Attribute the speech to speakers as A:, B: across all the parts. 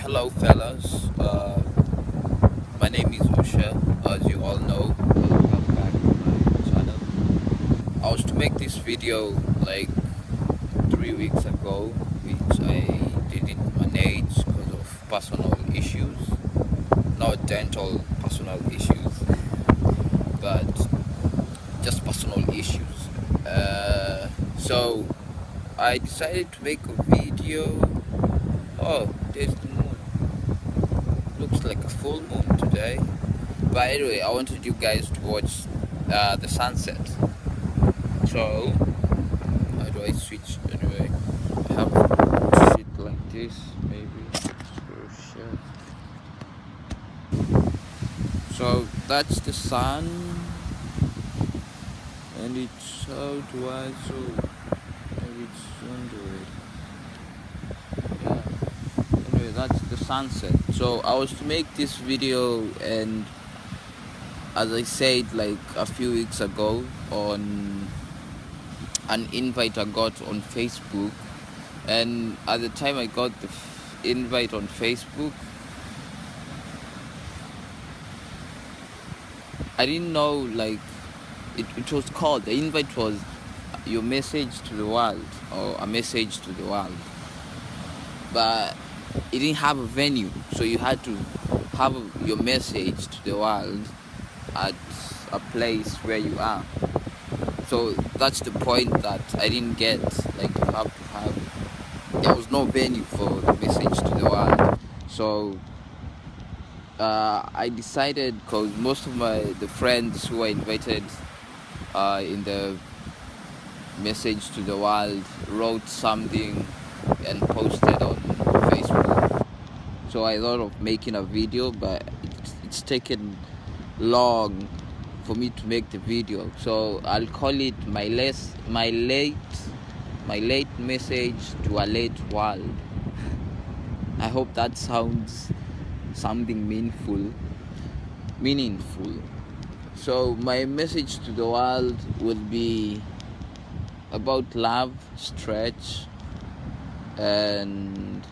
A: Hello fellas, my name is Usha, as you all know. Welcome back to my channel. I was to make this video like 3 weeks ago, which I didn't manage because of personal issues, not dental personal issues, but just personal issues. So I decided to make a video. Oh, there's the moon. Looks like a full moon today. But anyway, I wanted you guys to watch the sunset. So, how do I switch? Anyway, I have to sit like this, maybe. So that's the sun, and it's southwest. So maybe it's under it. Yeah. Anyway, that's the sunset. So I was to make this video, and as I said like a few weeks ago, on an invite I got on Facebook, and at the time I got the invite on Facebook, I didn't know like it was called, the invite was your message to the world, or a message to the world, but it didn't have a venue, so you had to have your message to the world at a place where you are. So that's the point that I didn't get. Like, you have to have, there was no venue for the message to the world. So I decided, because most of the friends who I invited in the message to the world wrote something and posted on Facebook. So I thought of making a video, but it's taken long for me to make the video, so I'll call it my late message to a late world. I hope that sounds something meaningful. So my message to the world would be about love, stretch, and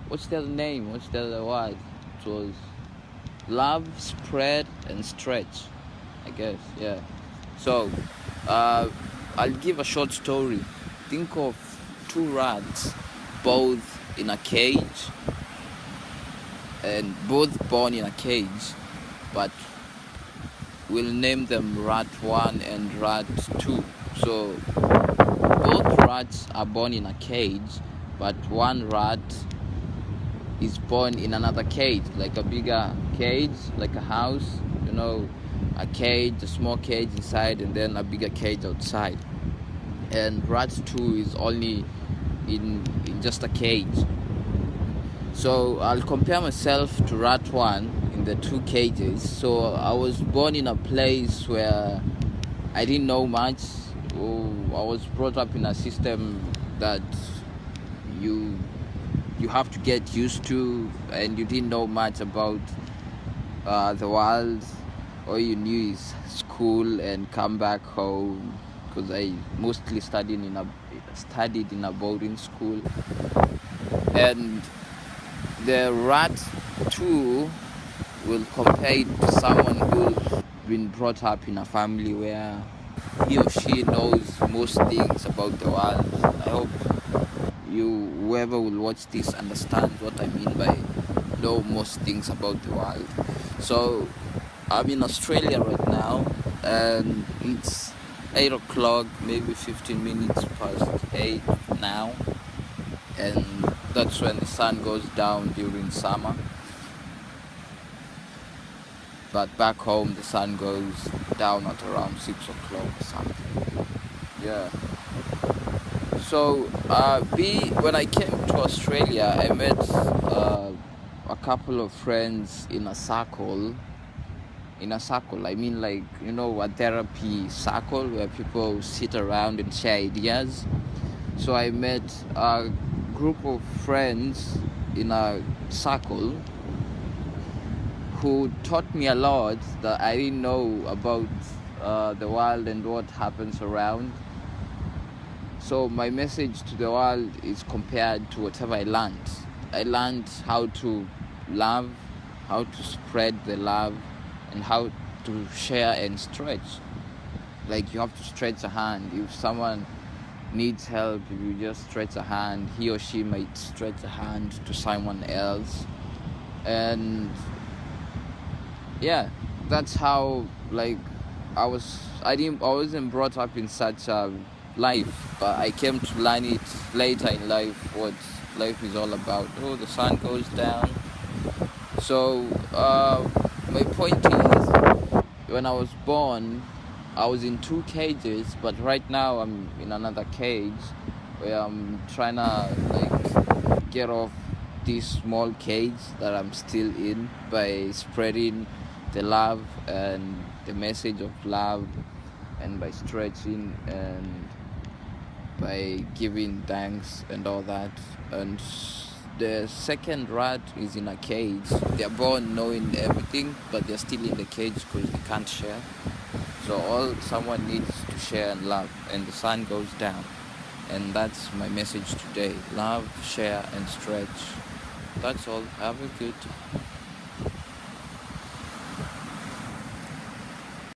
A: what's the other word? It was love, spread, and stretch, I guess. Yeah. So I'll give a short story. Think of two rats, both in a cage, and both born in a cage, but we'll name them rat 1 and rat 2. So both rats are born in a cage, but one rat is born in another cage, like a bigger cage, like a house, a cage, a small cage inside, and then a bigger cage outside. And rat 2 is only in just a cage. So I'll compare myself to rat 1 in the two cages. So I was born in a place where I didn't know much. I was brought up in a system that you have to get used to, and you didn't know much about the world. All you knew is school and come back home, because I mostly studied in a boarding school. And the rat 2 will compare it to someone who's been brought up in a family where he or she knows most things about the world. I hope whoever will watch this understands what I mean by know most things about the world. So I'm in Australia right now, and it's 8 o'clock, maybe 15 minutes past 8 now, and that's when the sun goes down during summer. But back home the sun goes down at around 6 o'clock or something. Yeah. So when I came to Australia, I met a couple of friends in a circle. I mean, like, a therapy circle where people sit around and share ideas. So I met a group of friends in a circle who taught me a lot that I didn't know about the world and what happens around. So my message to the world is compared to whatever I learned. I learned how to love, how to spread the love, and how to share and stretch. Like, you have to stretch a hand. If someone needs help, if you just stretch a hand, he or she might stretch a hand to someone else. And yeah, that's how, like, I wasn't brought up in such a life, but I came to learn it later in life, what life is all about. Oh, the sun goes down. So my point is, when I was born, I was in 2 cages, but right now I'm in another cage where I'm trying to, like, get off this small cage that I'm still in by spreading the love and the message of love, and by stretching and by giving thanks and all that. And the second rat is in a cage. They're born knowing everything, but they're still in the cage because they can't share. So all someone needs to share and love, and the sun goes down. And that's my message today. Love, share, and stretch. That's all. Have a good